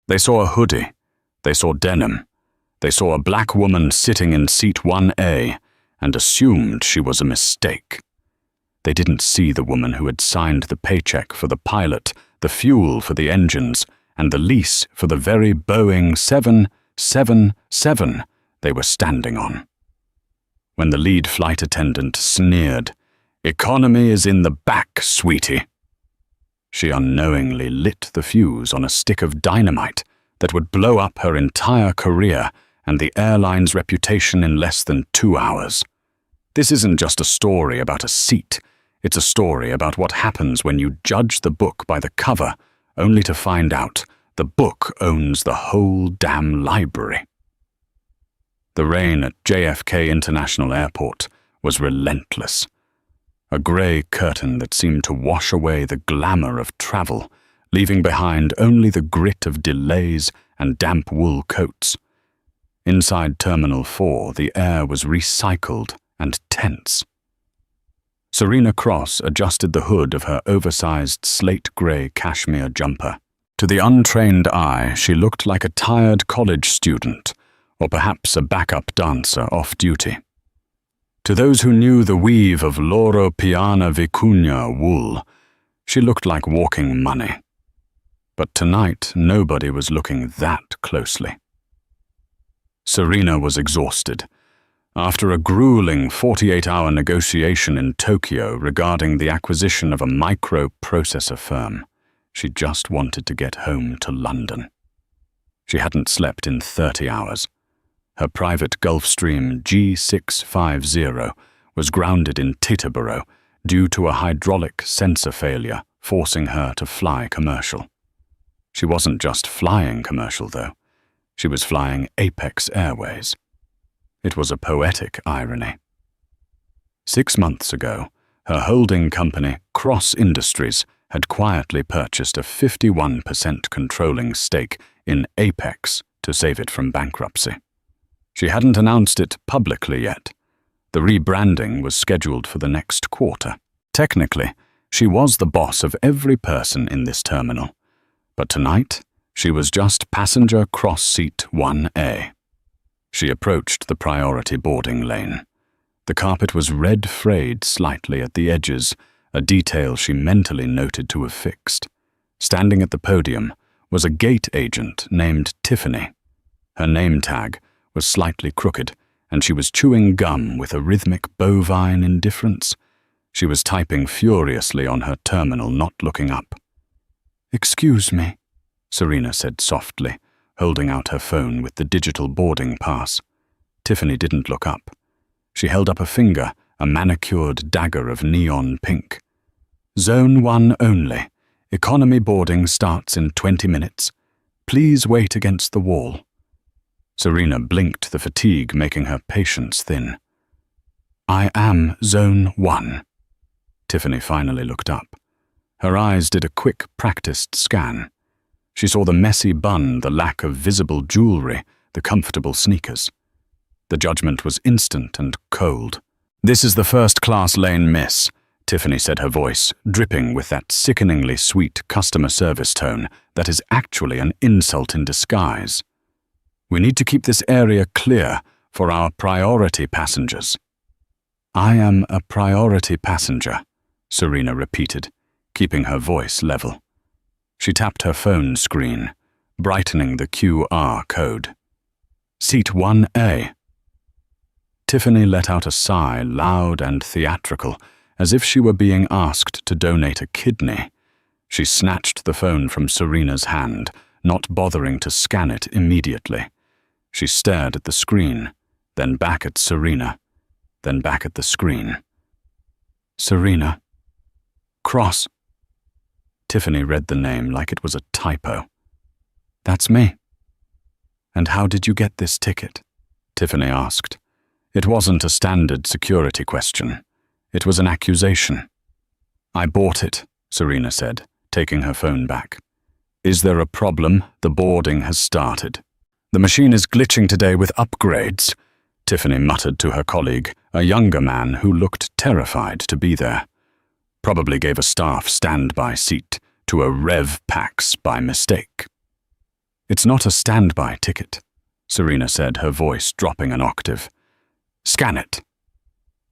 They saw a hoodie. They saw denim. They saw a black woman sitting in seat 1A and assumed she was a mistake. They didn't see the woman who had signed the paycheck for the pilot, the fuel for the engines, and the lease for the very Boeing 777 they were standing on. When the lead flight attendant sneered, "Economy is in the back, sweetie," she unknowingly lit the fuse on a stick of dynamite that would blow up her entire career and the airline's reputation in less than 2 hours. This isn't just a story about a seat. It's a story about what happens when you judge the book by the cover, only to find out the book owns the whole damn library. The rain at JFK International Airport was relentless. A grey curtain that seemed to wash away the glamour of travel, leaving behind only the grit of delays and damp wool coats. Inside Terminal 4, the air was recycled and tense. Serena Cross adjusted the hood of her oversized slate-grey cashmere jumper. To the untrained eye, she looked like a tired college student, or perhaps a backup dancer off-duty. To those who knew the weave of Loro Piana Vicuña wool, she looked like walking money. But tonight, nobody was looking that closely. Serena was exhausted. After a grueling 48-hour negotiation in Tokyo regarding the acquisition of a microprocessor firm, she just wanted to get home to London. She hadn't slept in 30 hours. Her private Gulfstream G650 was grounded in Teterboro due to a hydraulic sensor failure, forcing her to fly commercial. She wasn't just flying commercial, though. She was flying Apex Airways. It was a poetic irony. 6 months ago, her holding company, Cross Industries, had quietly purchased a 51% controlling stake in Apex to save it from bankruptcy. She hadn't announced it publicly yet. The rebranding was scheduled for the next quarter. Technically, she was the boss of every person in this terminal. But tonight, she was just passenger cross seat 1A. She approached the priority boarding lane. The carpet was red frayed slightly at the edges, a detail she mentally noted to have fixed. Standing at the podium was a gate agent named Tiffany. Her name tag was slightly crooked, and she was chewing gum with a rhythmic bovine indifference. She was typing furiously on her terminal, not looking up. "Excuse me," Serena said softly, holding out her phone with the digital boarding pass. Tiffany didn't look up. She held up a finger, a manicured dagger of neon pink. "Zone 1 only. Economy boarding starts in 20 minutes. Please wait against the wall." Serena blinked, the fatigue making her patience thin. "I am Zone 1. Tiffany finally looked up. Her eyes did a quick, practiced scan. She saw the messy bun, the lack of visible jewelry, the comfortable sneakers. The judgment was instant and cold. "This is the first-class lane, miss," Tiffany said, her voice dripping with that sickeningly sweet customer service tone that is actually an insult in disguise. "We need to keep this area clear for our priority passengers." "I am a priority passenger," Serena repeated, keeping her voice level. She tapped her phone screen, brightening the QR code. "Seat 1A. Tiffany let out a sigh, loud and theatrical, as if she were being asked to donate a kidney. She snatched the phone from Serena's hand, not bothering to scan it immediately. She stared at the screen, then back at Serena, then back at the screen. "Serena. Cross." Tiffany read the name like it was a typo. "That's me." "And how did you get this ticket?" Tiffany asked. It wasn't a standard security question. It was an accusation. "I bought it," Serena said, taking her phone back. "Is there a problem? The boarding has started." "The machine is glitching today with upgrades," Tiffany muttered to her colleague, a younger man who looked terrified to be there. Probably gave a staff standby seat to a Rev Pax by mistake. It's not a standby ticket, Serena said, her voice dropping an octave. Scan it.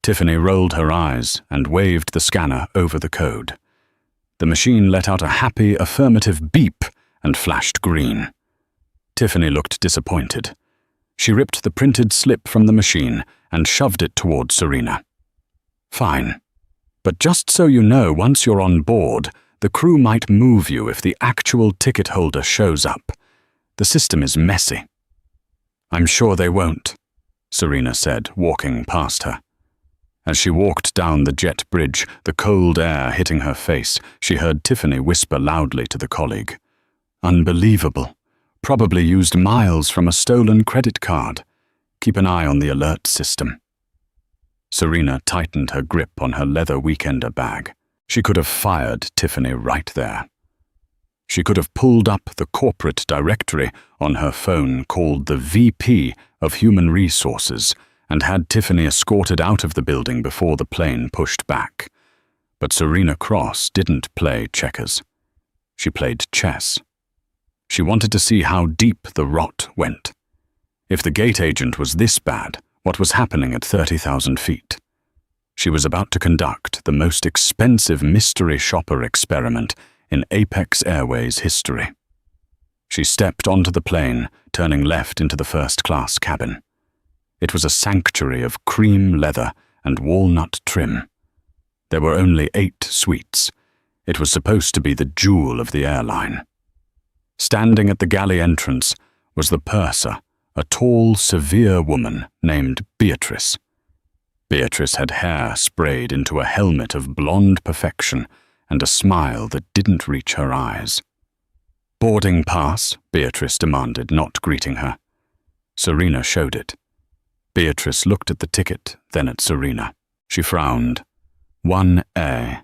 Tiffany rolled her eyes and waved the scanner over the code. The machine let out a happy, affirmative beep and flashed green. Tiffany looked disappointed. She ripped the printed slip from the machine and shoved it toward Serena. Fine. But just so you know, once you're on board, the crew might move you if the actual ticket holder shows up. The system is messy. I'm sure they won't, Serena said, walking past her. As she walked down the jet bridge, the cold air hitting her face, she heard Tiffany whisper loudly to the colleague. Unbelievable. Probably used miles from a stolen credit card. Keep an eye on the alert system. Serena tightened her grip on her leather weekender bag. She could have fired Tiffany right there. She could have pulled up the corporate directory on her phone called the VP of Human Resources and had Tiffany escorted out of the building before the plane pushed back. But Serena Cross didn't play checkers. She played chess. She wanted to see how deep the rot went. If the gate agent was this bad, what was happening at 30,000 feet? She was about to conduct the most expensive mystery shopper experiment in Apex Airways history. She stepped onto the plane, turning left into the first-class cabin. It was a sanctuary of cream leather and walnut trim. There were only 8 suites. It was supposed to be the jewel of the airline. Standing at the galley entrance was the purser, a tall, severe woman named Beatrice. Beatrice had hair sprayed into a helmet of blonde perfection and a smile that didn't reach her eyes. Boarding pass, Beatrice demanded, not greeting her. Serena showed it. Beatrice looked at the ticket, then at Serena. She frowned. 1A.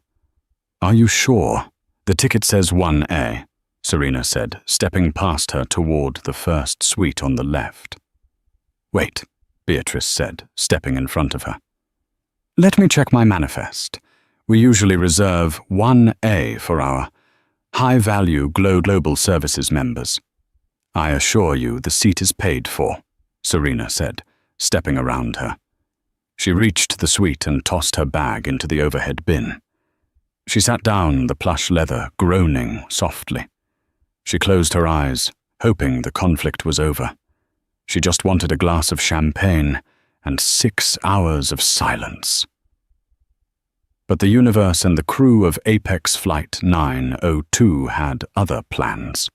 Are you sure? The ticket says 1A, Serena said, stepping past her toward the first suite on the left. Wait, Beatrice said, stepping in front of her. Let me check my manifest. We usually reserve 1A for our high-value global services members. I assure you the seat is paid for, Serena said, stepping around her. She reached the suite and tossed her bag into the overhead bin. She sat down, the plush leather groaning softly. She closed her eyes, hoping the conflict was over. She just wanted a glass of champagne and 6 hours of silence. But the universe and the crew of Apex Flight 902 had other plans.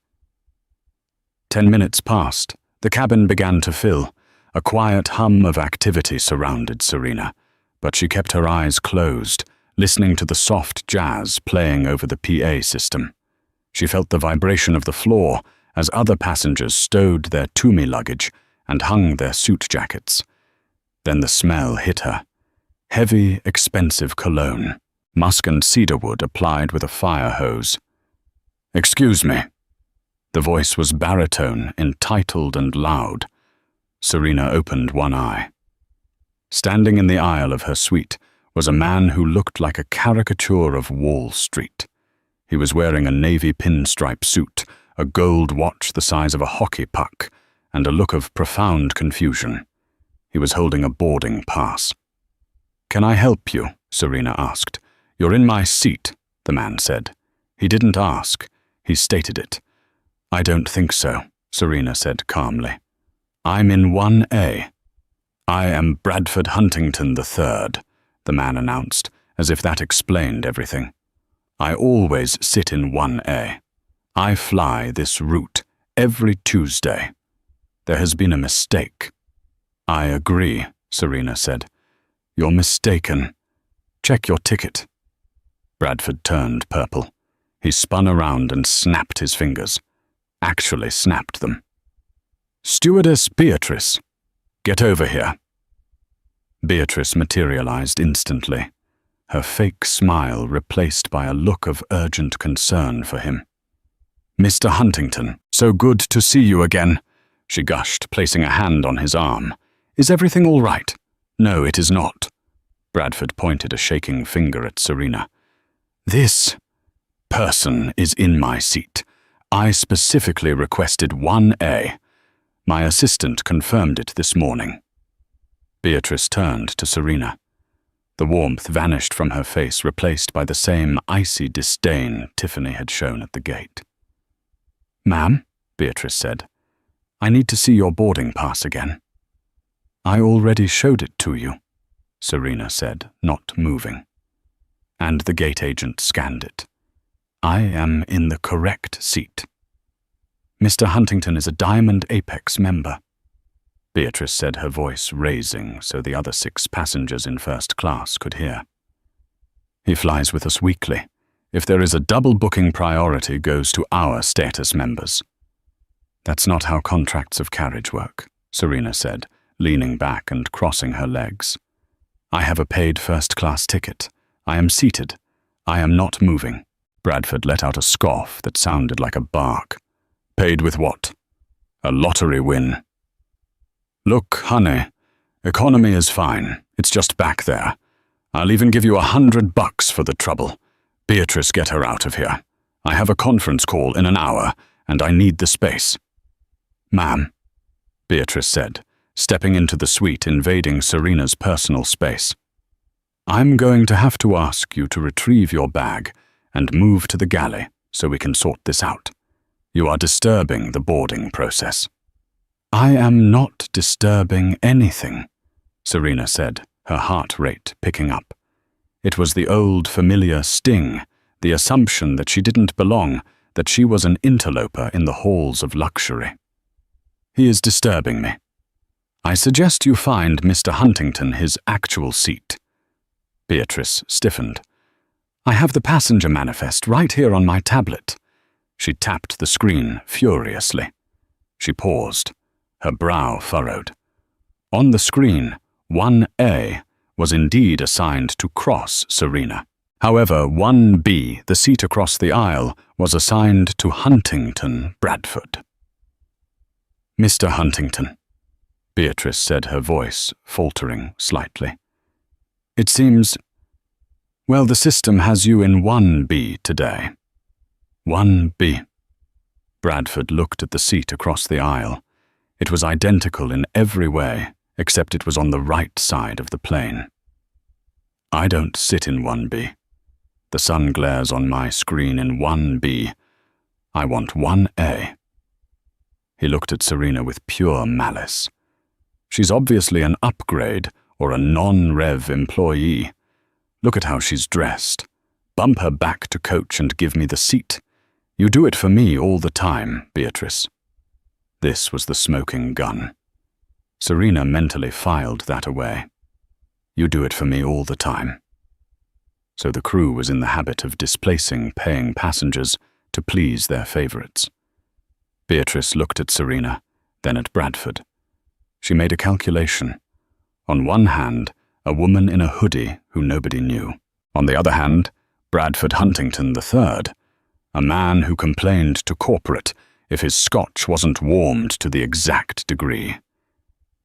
10 minutes passed. The cabin began to fill. A quiet hum of activity surrounded Serena, but she kept her eyes closed, listening to the soft jazz playing over the PA system. She felt the vibration of the floor as other passengers stowed their Tumi luggage and hung their suit jackets. Then the smell hit her. Heavy, expensive cologne, musk and cedarwood applied with a fire hose. Excuse me. The voice was baritone, entitled and loud. Serena opened one eye. Standing in the aisle of her suite was a man who looked like a caricature of Wall Street. He was wearing a navy pinstripe suit, a gold watch the size of a hockey puck, and a look of profound confusion. He was holding a boarding pass. Can I help you? Serena asked. You're in my seat, the man said. He didn't ask. He stated it. I don't think so, Serena said calmly. I'm in 1A. I am Bradford Huntington III, the man announced, as if that explained everything. I always sit in 1A. I fly this route every Tuesday. There has been a mistake. I agree, Serena said. You're mistaken. Check your ticket. Bradford turned purple. He spun around and snapped his fingers. Actually snapped them. Stewardess Beatrice, get over here. Beatrice materialized instantly, her fake smile replaced by a look of urgent concern for him. Mr. Huntington, so good to see you again, she gushed, placing a hand on his arm. Is everything all right? No, it is not. Bradford pointed a shaking finger at Serena. This person is in my seat. I specifically requested 1A. My assistant confirmed it this morning." Beatrice turned to Serena. The warmth vanished from her face, replaced by the same icy disdain Tiffany had shown at the gate. "Ma'am," Beatrice said, "I need to see your boarding pass again." "I already showed it to you," Serena said, not moving. And the gate agent scanned it. "I am in the correct seat. Mr. Huntington is a Diamond Apex member," Beatrice said, her voice raising so the other 6 passengers in first class could hear. "He flies with us weekly. If there is a double booking, priority goes to our status members." "That's not how contracts of carriage work," Serena said, leaning back and crossing her legs. "I have a paid first-class ticket. I am seated. I am not moving." Bradford let out a scoff that sounded like a bark. "Paid with what? A lottery win?" "Look, honey, economy is fine. It's just back there. I'll even give you $100 for the trouble. Beatrice, get her out of here. I have a conference call in an hour, and I need the space." "Ma'am," Beatrice said, stepping into the suite, invading Serena's personal space. "I'm going to have to ask you to retrieve your bag and move to the galley so we can sort this out. You are disturbing the boarding process." "I am not disturbing anything," Serena said, her heart rate picking up. It was the old familiar sting, the assumption that she didn't belong, that she was an interloper in the halls of luxury. "He is disturbing me. I suggest you find Mr. Huntington his actual seat." Beatrice stiffened. "I have the passenger manifest right here on my tablet." She tapped the screen furiously. She paused, her brow furrowed. On the screen, 1A was indeed assigned to Cross Serena. However, 1B, the seat across the aisle, was assigned to Huntington Bradford. "Mr. Huntington," Beatrice said, her voice faltering slightly. "It seems, well, the system has you in 1B today." 1B. Bradford looked at the seat across the aisle. It was identical in every way, except it was on the right side of the plane. "I don't sit in 1B. The sun glares on my screen in 1B. I want 1A. He looked at Serena with pure malice. She's obviously an upgrade or a non-rev employee. Look at how she's dressed. Bump her back to coach and give me the seat. You do it for me all the time, Beatrice. This was the smoking gun. Serena mentally filed that away. You do it for me all the time. So the crew was in the habit of displacing paying passengers to please their favorites. Beatrice looked at Serena, then at Bradford. She made a calculation. On one hand, a woman in a hoodie who nobody knew. On the other hand, Bradford Huntington III, a man who complained to corporate if his scotch wasn't warmed to the exact degree.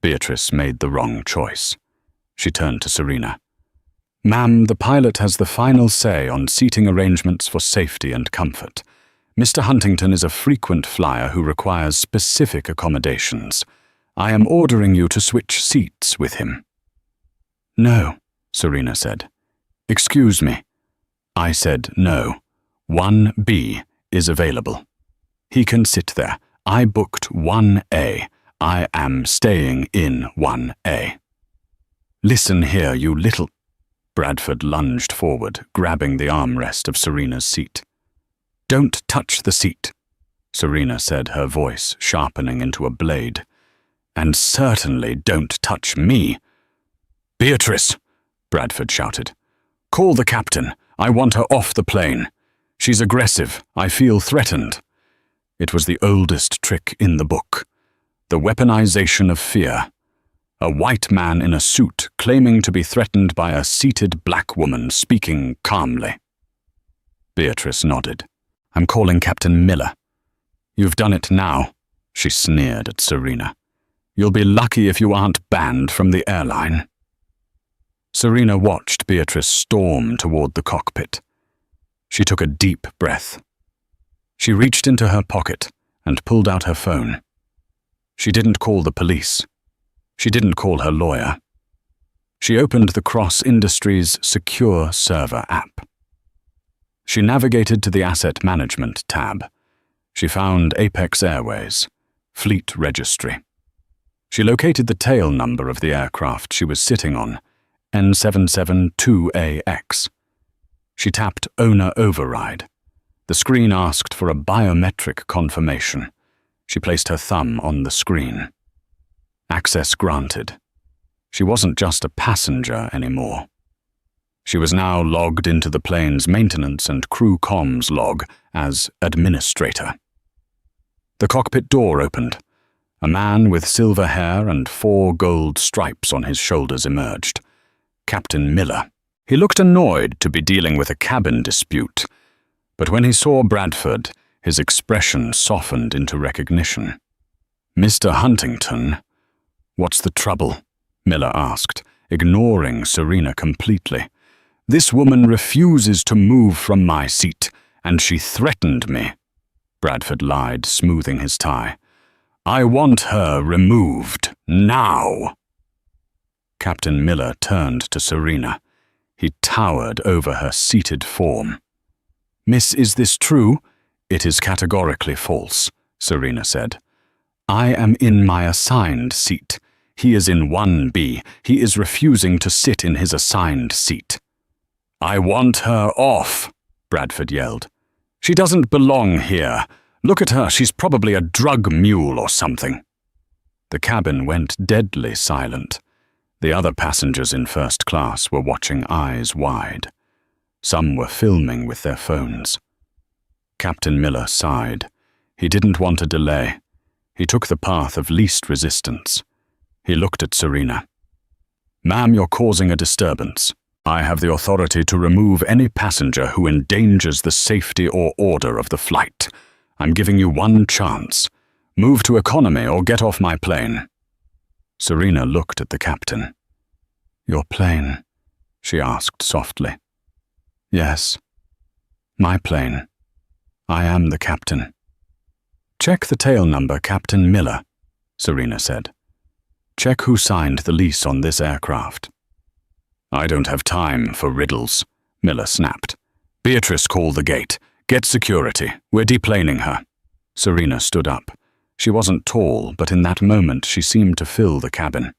Beatrice made the wrong choice. She turned to Serena. "Ma'am, the pilot has the final say on seating arrangements for safety and comfort. Mr. Huntington is a frequent flyer who requires specific accommodations. I am ordering you to switch seats with him." "No," Serena said. "Excuse me." I said no. 1B is available. He can sit there. I booked 1A. I am staying in 1A. "Listen here, you little—" Bradford lunged forward, grabbing the armrest of Serena's seat. "Don't touch the seat," Serena said, her voice sharpening into a blade. "And certainly don't touch me." "Beatrice," Bradford shouted. "Call the captain. I want her off the plane. She's aggressive. I feel threatened." It was the oldest trick in the book. The weaponization of fear. A white man in a suit claiming to be threatened by a seated black woman speaking calmly. Beatrice nodded. "I'm calling Captain Miller." "You've done it now," she sneered at Serena. "You'll be lucky if you aren't banned from the airline." Serena watched Beatrice storm toward the cockpit. She took a deep breath. She reached into her pocket and pulled out her phone. She didn't call the police. She didn't call her lawyer. She opened the Cross Industries Secure Server app. She navigated to the Asset Management tab. She found Apex Airways, Fleet Registry. She located the tail number of the aircraft she was sitting on, N772AX. She tapped Owner Override. The screen asked for a biometric confirmation. She placed her thumb on the screen. Access granted. She wasn't just a passenger anymore. She was now logged into the plane's maintenance and crew comms log as administrator. The cockpit door opened. A man with silver hair and 4 gold stripes on his shoulders emerged. Captain Miller. He looked annoyed to be dealing with a cabin dispute, but when he saw Bradford, his expression softened into recognition. "Mr. Huntington, what's the trouble?" Miller asked, ignoring Serena completely. "This woman refuses to move from my seat, and she threatened me." Bradford lied, smoothing his tie. "I want her removed, now." Captain Miller turned to Serena. He towered over her seated form. "Miss, is this true?" "It is categorically false," Serena said. "I am in my assigned seat. He is in 1B. He is refusing to sit in his assigned seat." "I want her off," Bradford yelled. "She doesn't belong here. Look at her, she's probably a drug mule or something." The cabin went deadly silent. The other passengers in first class were watching eyes wide. Some were filming with their phones. Captain Miller sighed. He didn't want a delay. He took the path of least resistance. He looked at Serena. "Ma'am, you're causing a disturbance. I have the authority to remove any passenger who endangers the safety or order of the flight. I'm giving you one chance. Move to economy or get off my plane." Serena looked at the captain. "Your plane?" she asked softly. "Yes, my plane. I am the captain." "Check the tail number, Captain Miller," Serena said. "Check who signed the lease on this aircraft." "I don't have time for riddles," Miller snapped. "Beatrice, call the gate. Get security. We're deplaning her." Serena stood up. She wasn't tall, but in that moment she seemed to fill the cabin.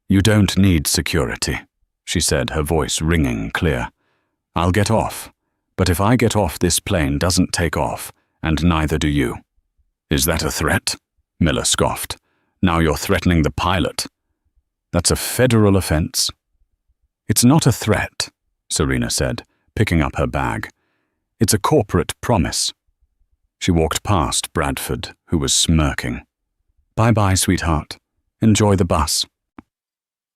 "You don't need security," she said, her voice ringing clear. "I'll get off, but if I get off, this plane doesn't take off, and neither do you." "Is that a threat?" Miller scoffed. "Now you're threatening the pilot." "That's a federal offense." "It's not a threat," Serena said, picking up her bag. "It's a corporate promise." She walked past Bradford, who was smirking. "Bye-bye, sweetheart. Enjoy the bus."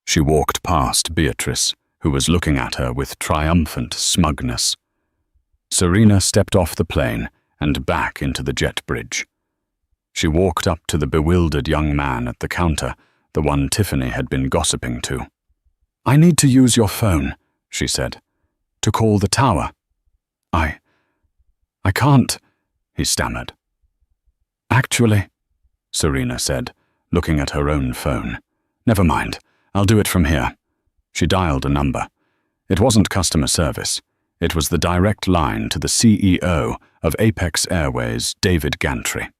She walked past Beatrice, who was looking at her with triumphant smugness. Serena stepped off the plane and back into the jet bridge. She walked up to the bewildered young man at the counter, the one Tiffany had been gossiping to. "I need to use your phone," she said, "to call the tower." I can't," he stammered. "Actually," Serena said, looking at her own phone. "Never mind, I'll do it from here." She dialed a number. It wasn't customer service. It was the direct line to the CEO of Apex Airways, David Gantry.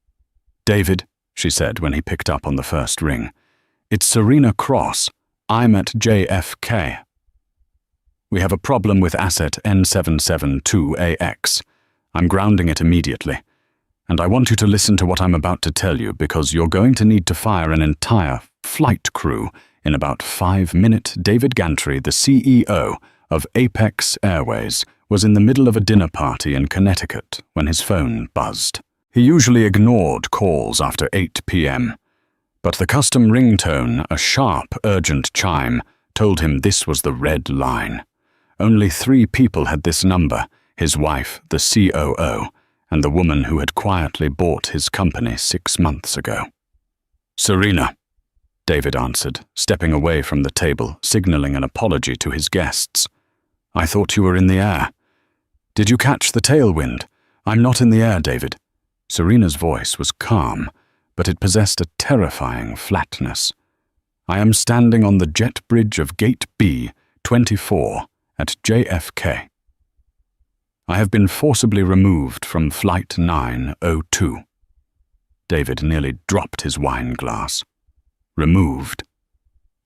"David," she said when he picked up on the first ring. "It's Serena Cross. I'm at JFK. We have a problem with asset N772AX. I'm grounding it immediately. And I want you to listen to what I'm about to tell you because you're going to need to fire an entire flight crew in about 5 minutes. David Gantry, the CEO of Apex Airways, was in the middle of a dinner party in Connecticut when his phone buzzed. He usually ignored calls after 8 p.m., but the custom ringtone, a sharp, urgent chime, told him this was the red line. Only 3 people had this number: his wife, the COO, and the woman who had quietly bought his company 6 months ago. "Serena," David answered, stepping away from the table, signaling an apology to his guests. "I thought you were in the air." "Did you catch the tailwind?" "I'm not in the air, David. Serena's voice was calm, but it possessed a terrifying flatness. I am standing on the jet bridge of Gate B, 24, at JFK. I have been forcibly removed from Flight 902. David nearly dropped his wine glass. Removed?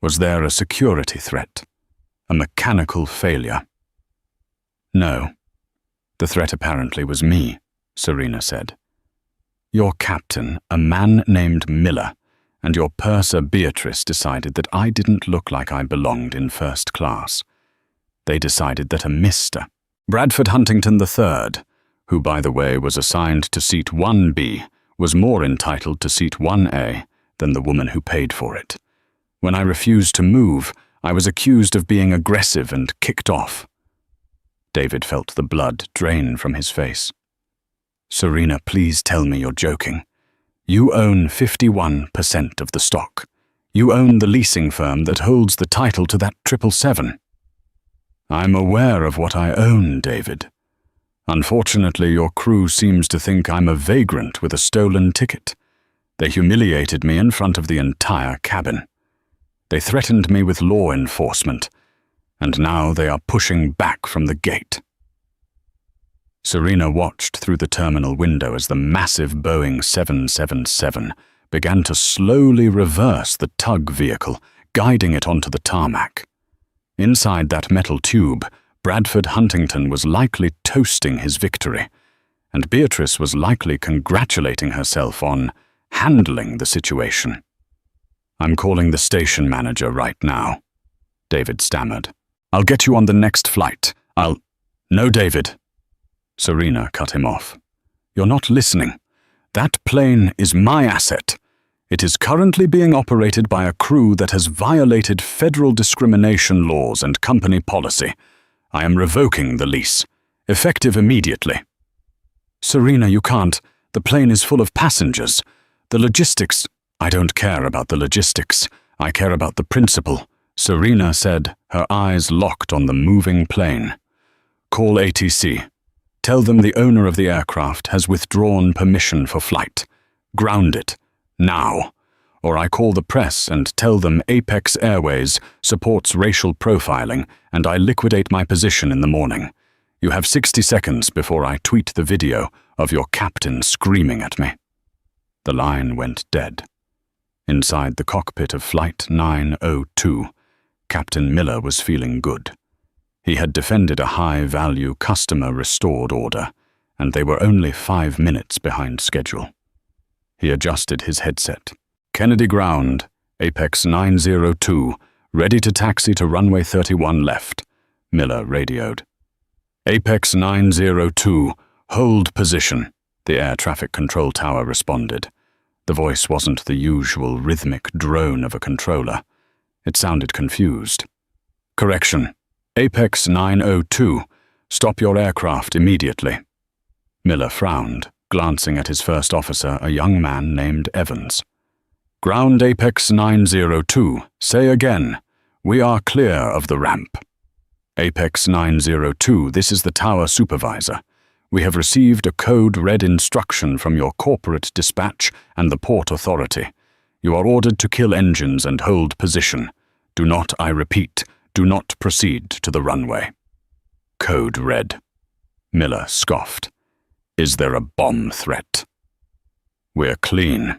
Was there a security threat? A mechanical failure? No. The threat apparently was me, Serena said. Your captain, a man named Miller, and your purser Beatrice decided that I didn't look like I belonged in first class. They decided that a Mr. Bradford Huntington III, who by the way was assigned to seat 1B, was more entitled to seat 1A than the woman who paid for it. When I refused to move, I was accused of being aggressive and kicked off. David felt the blood drain from his face. Serena, please tell me you're joking. You own 51% of the stock. You own the leasing firm that holds the title to that 777. I'm aware of what I own, David. Unfortunately, your crew seems to think I'm a vagrant with a stolen ticket. They humiliated me in front of the entire cabin. They threatened me with law enforcement, and now they are pushing back from the gate. Serena watched through the terminal window as the massive Boeing 777 began to slowly reverse the tug vehicle, guiding it onto the tarmac. Inside that metal tube, Bradford Huntington was likely toasting his victory, and Beatrice was likely congratulating herself on handling the situation. I'm calling the station manager right now, David stammered. I'll get you on the next flight. No, David. Serena cut him off. You're not listening. That plane is my asset. It is currently being operated by a crew that has violated federal discrimination laws and company policy. I am revoking the lease, effective immediately. Serena, you can't. The plane is full of passengers. The logistics... I don't care about the logistics. I care about the principle, Serena said, her eyes locked on the moving plane. Call ATC. Tell them the owner of the aircraft has withdrawn permission for flight. Ground it. Now. Or I call the press and tell them Apex Airways supports racial profiling and I liquidate my position in the morning. You have 60 seconds before I tweet the video of your captain screaming at me. The line went dead. Inside the cockpit of Flight 902, Captain Miller was feeling good. He had defended a high-value customer-restored order, and they were only 5 minutes behind schedule. He adjusted his headset. Kennedy ground, Apex 902, ready to taxi to runway 31 left, Miller radioed. Apex 902, hold position, the air traffic control tower responded. The voice wasn't the usual rhythmic drone of a controller. It sounded confused. Correction. Apex 902, stop your aircraft immediately. Miller frowned, glancing at his first officer, a young man named Evans. Ground Apex 902, say again. We are clear of the ramp. Apex 902, this is the tower supervisor. We have received a code red instruction from your corporate dispatch and the port authority. You are ordered to kill engines and hold position. Do not, I repeat, do not proceed to the runway. Code red. Miller scoffed. Is there a bomb threat? We're clean.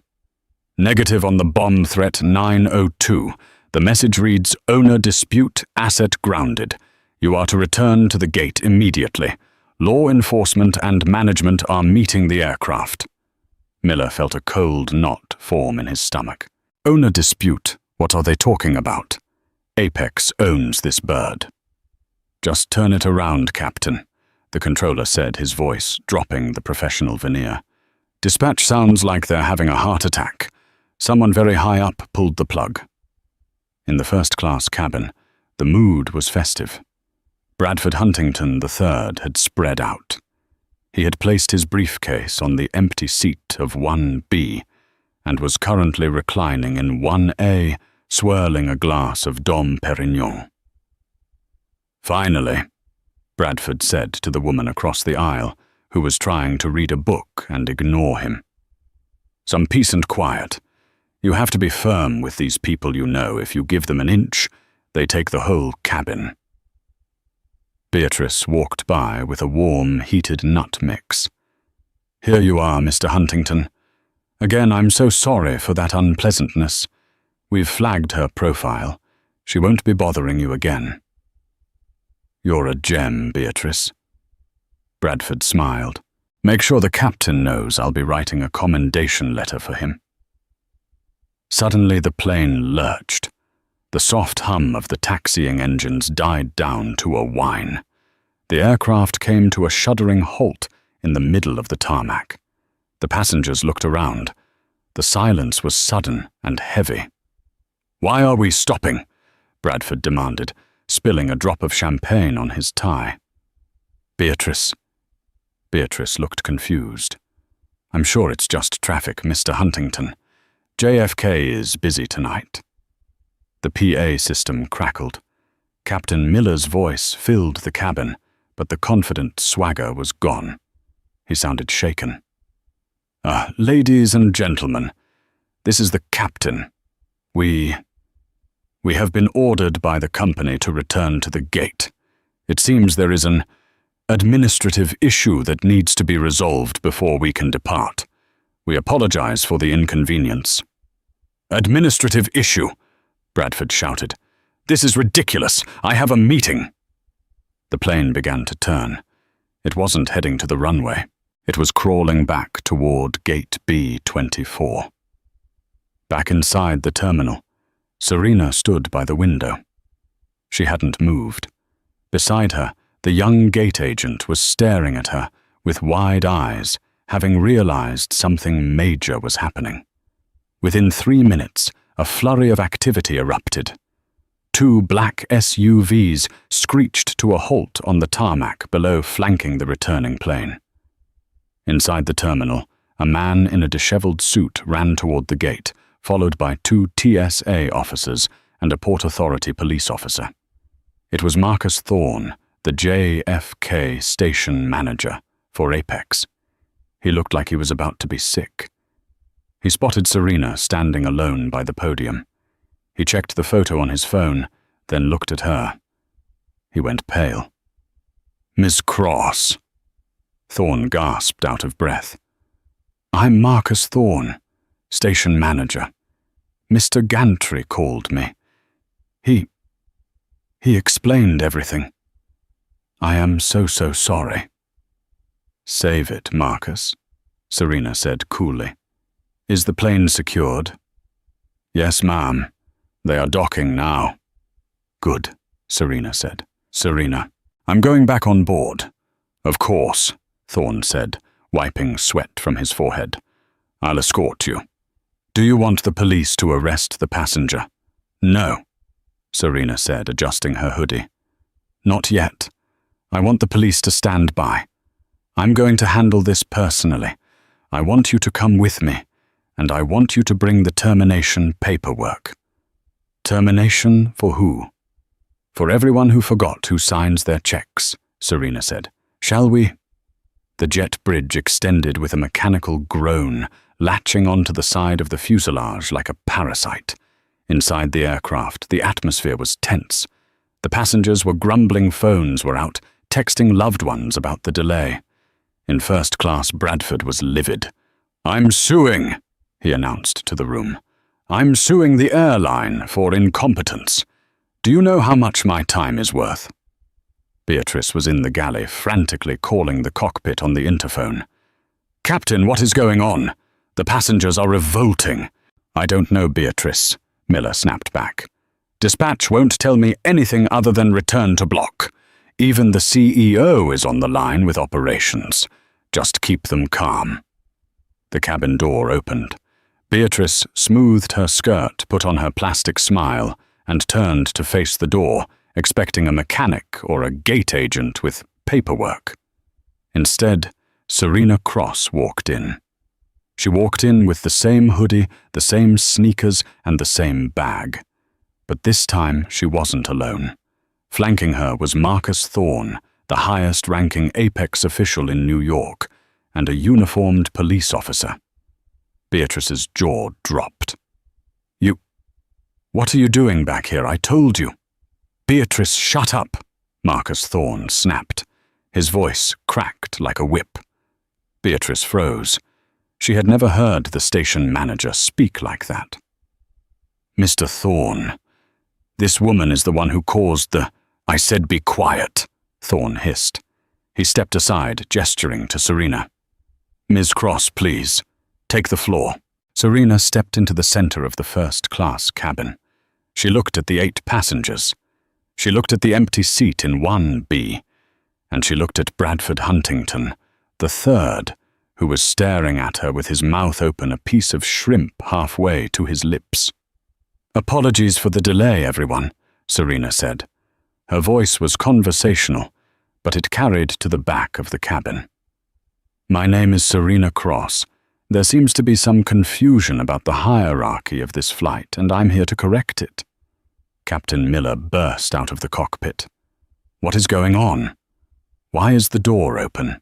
Negative on the bomb threat 902. The message reads, owner dispute, asset grounded. You are to return to the gate immediately. Law enforcement and management are meeting the aircraft. Miller felt a cold knot form in his stomach. Owner dispute, what are they talking about? Apex owns this bird. Just turn it around, Captain, the controller said, his voice dropping the professional veneer. Dispatch sounds like they're having a heart attack. Someone very high up pulled the plug. In the first-class cabin, the mood was festive. Bradford Huntington III had spread out. He had placed his briefcase on the empty seat of 1B and was currently reclining in 1A, swirling a glass of Dom Perignon. Finally, Bradford said to the woman across the aisle, who was trying to read a book and ignore him. "Some peace and quiet. You have to be firm with these people you know. If you give them an inch, they take the whole cabin." Beatrice walked by with a warm, heated nut mix. "Here you are, Mr. Huntington. Again, I'm so sorry for that unpleasantness. We've flagged her profile. She won't be bothering you again." "You're a gem, Beatrice." Bradford smiled. "Make sure the captain knows I'll be writing a commendation letter for him." Suddenly the plane lurched. The soft hum of the taxiing engines died down to a whine. The aircraft came to a shuddering halt in the middle of the tarmac. The passengers looked around. The silence was sudden and heavy. "Why are we stopping?" Bradford demanded, spilling a drop of champagne on his tie. Beatrice looked confused. "I'm sure it's just traffic, Mr. Huntington. JFK is busy tonight." The PA system crackled. Captain Miller's voice filled the cabin, but the confident swagger was gone. He sounded shaken. Ladies and gentlemen, this is the captain. We have been ordered by the company to return to the gate. It seems there is an administrative issue that needs to be resolved before we can depart. We apologize for the inconvenience." "Administrative issue?" Bradford shouted. "This is ridiculous. I have a meeting." The plane began to turn. It wasn't heading to the runway. It was crawling back toward Gate B-24. Back inside the terminal, Serena stood by the window. She hadn't moved. Beside her, the young gate agent was staring at her with wide eyes, having realized something major was happening. Within 3 minutes, a flurry of activity erupted. 2 black SUVs screeched to a halt on the tarmac below, flanking the returning plane. Inside the terminal, a man in a disheveled suit ran toward the gate, followed by 2 TSA officers and a Port Authority police officer. It was Marcus Thorne, the JFK station manager for Apex. He looked like he was about to be sick. He spotted Serena standing alone by the podium. He checked the photo on his phone, then looked at her. He went pale. "Miss Cross." Thorne gasped out of breath. "I'm Marcus Thorne, station manager. Mr. Gantry called me. He explained everything. I am so sorry." "Save it, Marcus," Serena said coolly. "Is the plane secured?" "Yes, ma'am. They are docking now." "Good," Serena said. "Serena, I'm going back on board." "Of course," Thorne said, wiping sweat from his forehead. "I'll escort you. Do you want the police to arrest the passenger?" "No," Serena said, adjusting her hoodie. "Not yet. I want the police to stand by. I'm going to handle this personally. I want you to come with me, and I want you to bring the termination paperwork." "Termination for who?" "For everyone who forgot who signs their checks," Serena said. "Shall we?" The jet bridge extended with a mechanical groan, latching onto the side of the fuselage like a parasite. Inside the aircraft, the atmosphere was tense. The passengers were grumbling, phones were out, texting loved ones about the delay. In first class, Bradford was livid. "I'm suing," he announced to the room. "I'm suing the airline for incompetence. Do you know how much my time is worth?" Beatrice was in the galley, frantically calling the cockpit on the interphone. "Captain, what is going on? The passengers are revolting." "I don't know, Beatrice," Miller snapped back. "Dispatch won't tell me anything other than return to block. Even the CEO is on the line with operations. Just keep them calm." The cabin door opened. Beatrice smoothed her skirt, put on her plastic smile, and turned to face the door, expecting a mechanic or a gate agent with paperwork. Instead, Serena Cross walked in. She walked in with the same hoodie, the same sneakers, and the same bag. But this time she wasn't alone. Flanking her was Marcus Thorne, the highest-ranking Apex official in New York, and a uniformed police officer. Beatrice's jaw dropped. "You... What are you doing back here? I told you." "Beatrice, shut up!" Marcus Thorne snapped. His voice cracked like a whip. Beatrice froze. She had never heard the station manager speak like that. "Mr. Thorne, this woman is the one who caused the—" "I said be quiet," Thorne hissed. He stepped aside, gesturing to Serena. "Ms. Cross, please. Take the floor." Serena stepped into the center of the first-class cabin. She looked at the 8 passengers. She looked at the empty seat in 1B, and she looked at Bradford Huntington, the third, who was staring at her with his mouth open, a piece of shrimp halfway to his lips. "Apologies for the delay, everyone," Serena said. Her voice was conversational, but it carried to the back of the cabin. "My name is Serena Cross. There seems to be some confusion about the hierarchy of this flight, and I'm here to correct it." Captain Miller burst out of the cockpit. "What is going on? Why is the door open?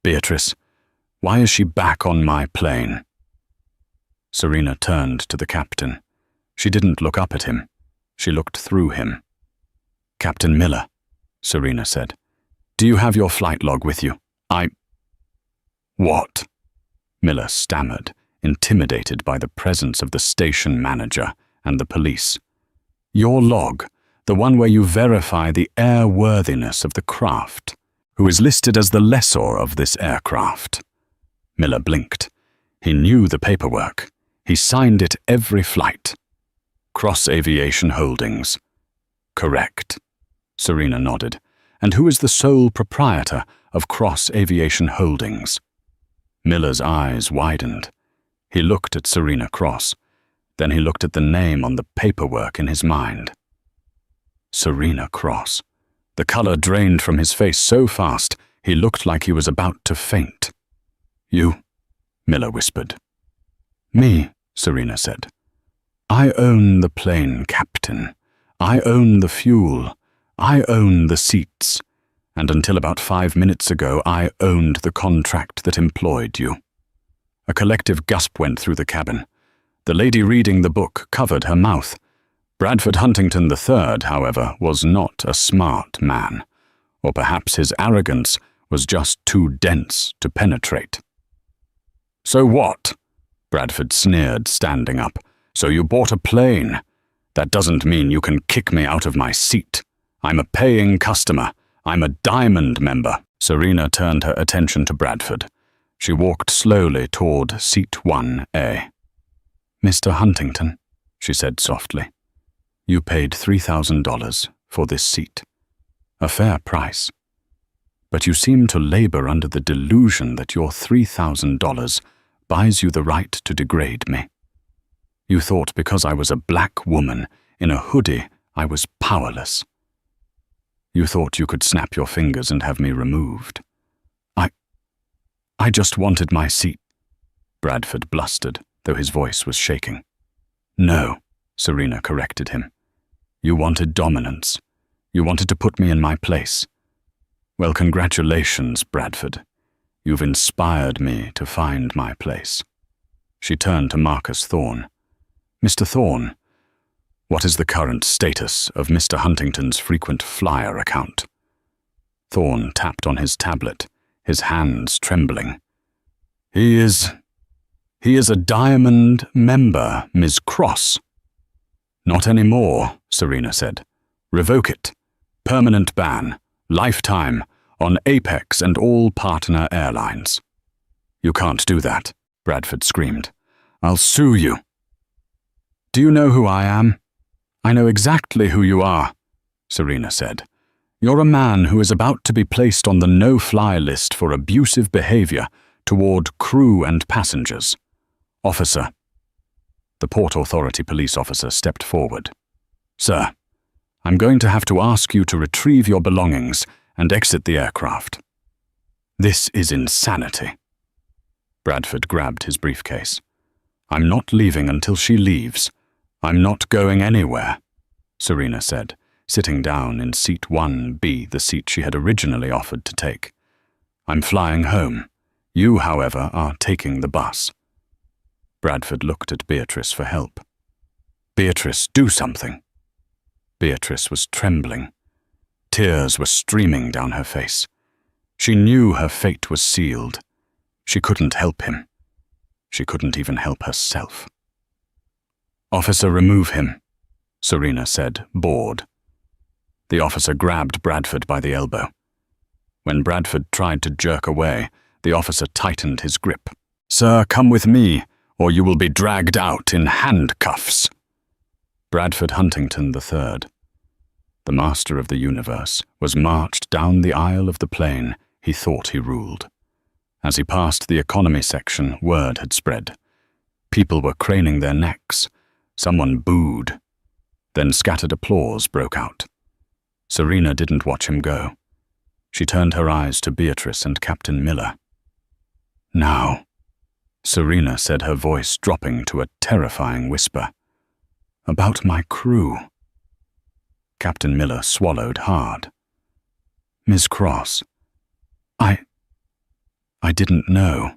Beatrice, why is she back on my plane?" Serena turned to the captain. She didn't look up at him. She looked through him. "Captain Miller," Serena said, "do you have your flight log with you? What?" Miller stammered, intimidated by the presence of the station manager and the police. "Your log, the one where you verify the airworthiness of the craft, who is listed as the lessor of this aircraft." Miller blinked. He knew the paperwork. He signed it every flight. "Cross Aviation Holdings." "Correct." Serena nodded. "And who is the sole proprietor of Cross Aviation Holdings?" Miller's eyes widened. He looked at Serena Cross. Then he looked at the name on the paperwork in his mind. Serena Cross. The color drained from his face so fast he looked like he was about to faint. "You," Miller whispered. "Me," Serena said. "I own the plane, Captain. I own the fuel. I own the seats. And until about 5 minutes ago, I owned the contract that employed you." A collective gasp went through the cabin. The lady reading the book covered her mouth. Bradford Huntington III, however, was not a smart man. Or perhaps his arrogance was just too dense to penetrate. "So what?" Bradford sneered, standing up. "So you bought a plane? That doesn't mean you can kick me out of my seat. I'm a paying customer. I'm a Diamond member." Serena turned her attention to Bradford. She walked slowly toward seat 1A. "Mr. Huntington," she said softly, "you paid $3,000 for this seat. A fair price. But you seem to labor under the delusion that your $3,000 buys you the right to degrade me. You thought because I was a black woman in a hoodie, I was powerless. You thought you could snap your fingers and have me removed. I just wanted my seat," Bradford blustered, though his voice was shaking. "No," Serena corrected him. "You wanted dominance. You wanted to put me in my place. Well, congratulations, Bradford. You've inspired me to find my place." She turned to Marcus Thorne. "Mr. Thorne, what is the current status of Mr. Huntington's frequent flyer account?" Thorne tapped on his tablet, his hands trembling. He is a Diamond member, Ms. Cross." "Not anymore," Serena said. "Revoke it. Permanent ban. Lifetime. On Apex and all partner airlines." "You can't do that," Bradford screamed. "I'll sue you." "Do you know who I am?" "I know exactly who you are," Serena said. "You're a man who is about to be placed on the no-fly list for abusive behavior toward crew and passengers. Officer." The Port Authority police officer stepped forward. "Sir, I'm going to have to ask you to retrieve your belongings and exit the aircraft." "This is insanity." Bradford grabbed his briefcase. "I'm not leaving until she leaves. I'm not going anywhere," Serena said, sitting down in seat 1B, the seat she had originally offered to take. "I'm flying home. You, however, are taking the bus." Bradford looked at Beatrice for help. "Beatrice, do something." Beatrice was trembling. Tears were streaming down her face. She knew her fate was sealed. She couldn't help him. She couldn't even help herself. "Officer, remove him," Serena said, bored. The officer grabbed Bradford by the elbow. When Bradford tried to jerk away, the officer tightened his grip. "Sir, come with me, or you will be dragged out in handcuffs." Bradford Huntington III, the master of the universe, was marched down the aisle of the plane he thought he ruled. As he passed the economy section, word had spread. People were craning their necks. Someone booed. Then scattered applause broke out. Serena didn't watch him go. She turned her eyes to Beatrice and Captain Miller. "Now," Serena said, her voice dropping to a terrifying whisper. "About my crew." Captain Miller swallowed hard. "Ms. Cross, I didn't know.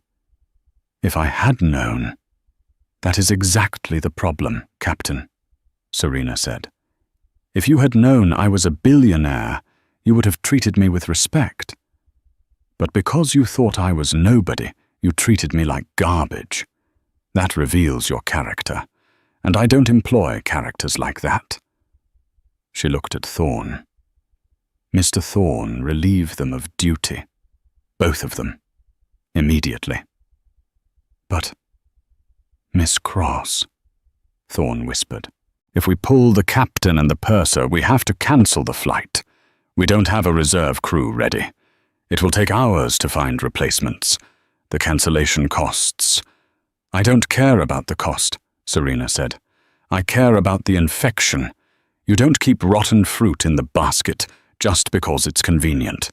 If I had known—" "That is exactly the problem, Captain," Serena said. "If you had known I was a billionaire, you would have treated me with respect. But because you thought I was nobody, you treated me like garbage. That reveals your character, and I don't employ characters like that." She looked at Thorne. "Mr. Thorne, relieve them of duty. Both of them. Immediately." "But, Miss Cross," Thorne whispered, "if we pull the captain and the purser, we have to cancel the flight. We don't have a reserve crew ready. It will take hours to find replacements. The cancellation costs—" "I don't care about the cost," Serena said. "I care about the infection. You don't keep rotten fruit in the basket just because it's convenient.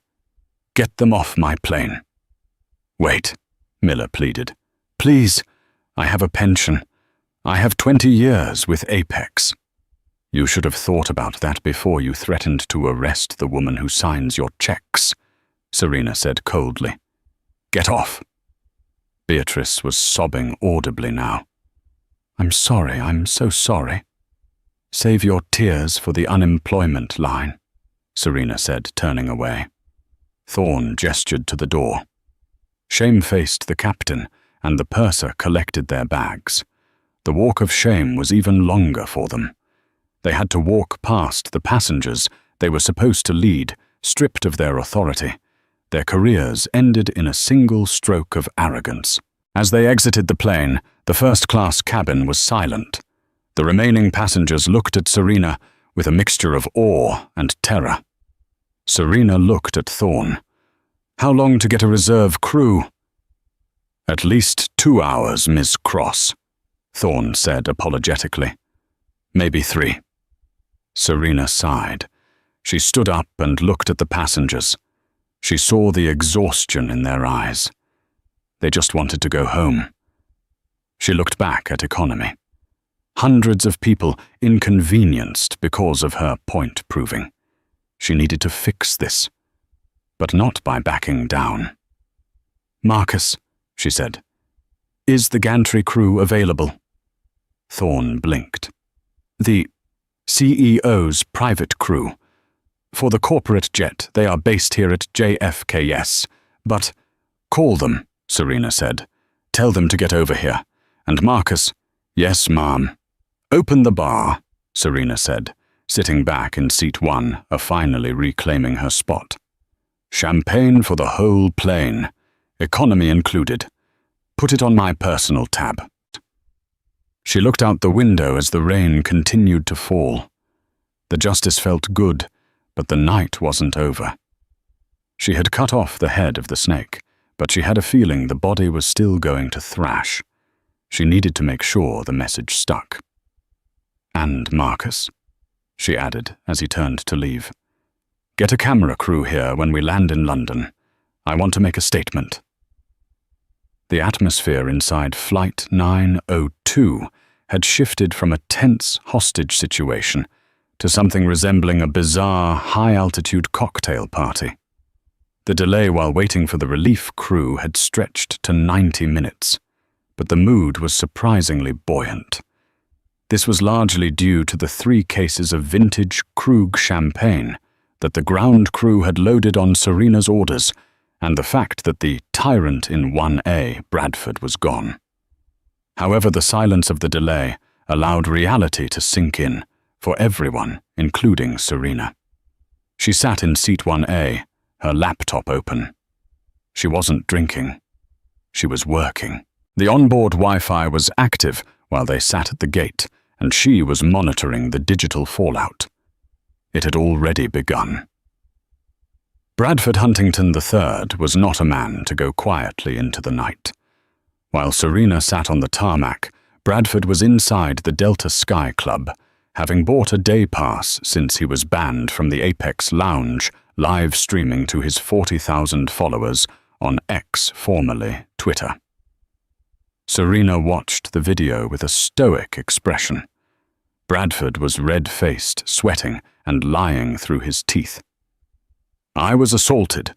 Get them off my plane." "Wait," Miller pleaded. "Please, I have a pension. I have 20 years with Apex." "You should have thought about that before you threatened to arrest the woman who signs your checks," Serena said coldly. "Get off." Beatrice was sobbing audibly now. "I'm sorry, I'm so sorry." "Save your tears for the unemployment line," Serena said, turning away. Thorne gestured to the door. Shamefaced the captain and the purser collected their bags. The walk of shame was even longer for them. They had to walk past the passengers they were supposed to lead, stripped of their authority. Their careers ended in a single stroke of arrogance. As they exited the plane, the first-class cabin was silent. The remaining passengers looked at Serena with a mixture of awe and terror. Serena looked at Thorne. "How long to get a reserve crew?" "At least 2 hours, Ms. Cross," Thorne said apologetically. "Maybe 3. Serena sighed. She stood up and looked at the passengers. She saw the exhaustion in their eyes. They just wanted to go home. She looked back at economy. Hundreds of people inconvenienced because of her point proving. She needed to fix this, but not by backing down. "Marcus," she said, "is the gantry crew available?" Thorne blinked. "The CEO's private crew. For the corporate jet, they are based here at JFKS. But call them," Serena said. "Tell them to get over here. And Marcus—" "Yes, ma'am." "Open the bar," Serena said, sitting back in seat 1, finally reclaiming her spot. "Champagne for the whole plane, economy included. Put it on my personal tab." She looked out the window as the rain continued to fall. The justice felt good, but the night wasn't over. She had cut off the head of the snake, but she had a feeling the body was still going to thrash. She needed to make sure the message stuck. "And Marcus," she added as he turned to leave. "Get a camera crew here when we land in London. I want to make a statement." The atmosphere inside Flight 902 had shifted from a tense hostage situation to something resembling a bizarre, high-altitude cocktail party. The delay while waiting for the relief crew had stretched to 90 minutes, but the mood was surprisingly buoyant. This was largely due to the 3 cases of vintage Krug champagne that the ground crew had loaded on Serena's orders, and the fact that the tyrant in 1A, Bradford, was gone. However, the silence of the delay allowed reality to sink in for everyone, including Serena. She sat in seat 1A, her laptop open. She wasn't drinking. She was working. The onboard Wi-Fi was active while they sat at the gate, and she was monitoring the digital fallout. It had already begun. Bradford Huntington III was not a man to go quietly into the night. While Serena sat on the tarmac, Bradford was inside the Delta Sky Club, having bought a day pass since he was banned from the Apex Lounge, live streaming to his 40,000 followers on X, formerly Twitter. Serena watched the video with a stoic expression. Bradford was red-faced, sweating, and lying through his teeth. "I was assaulted,"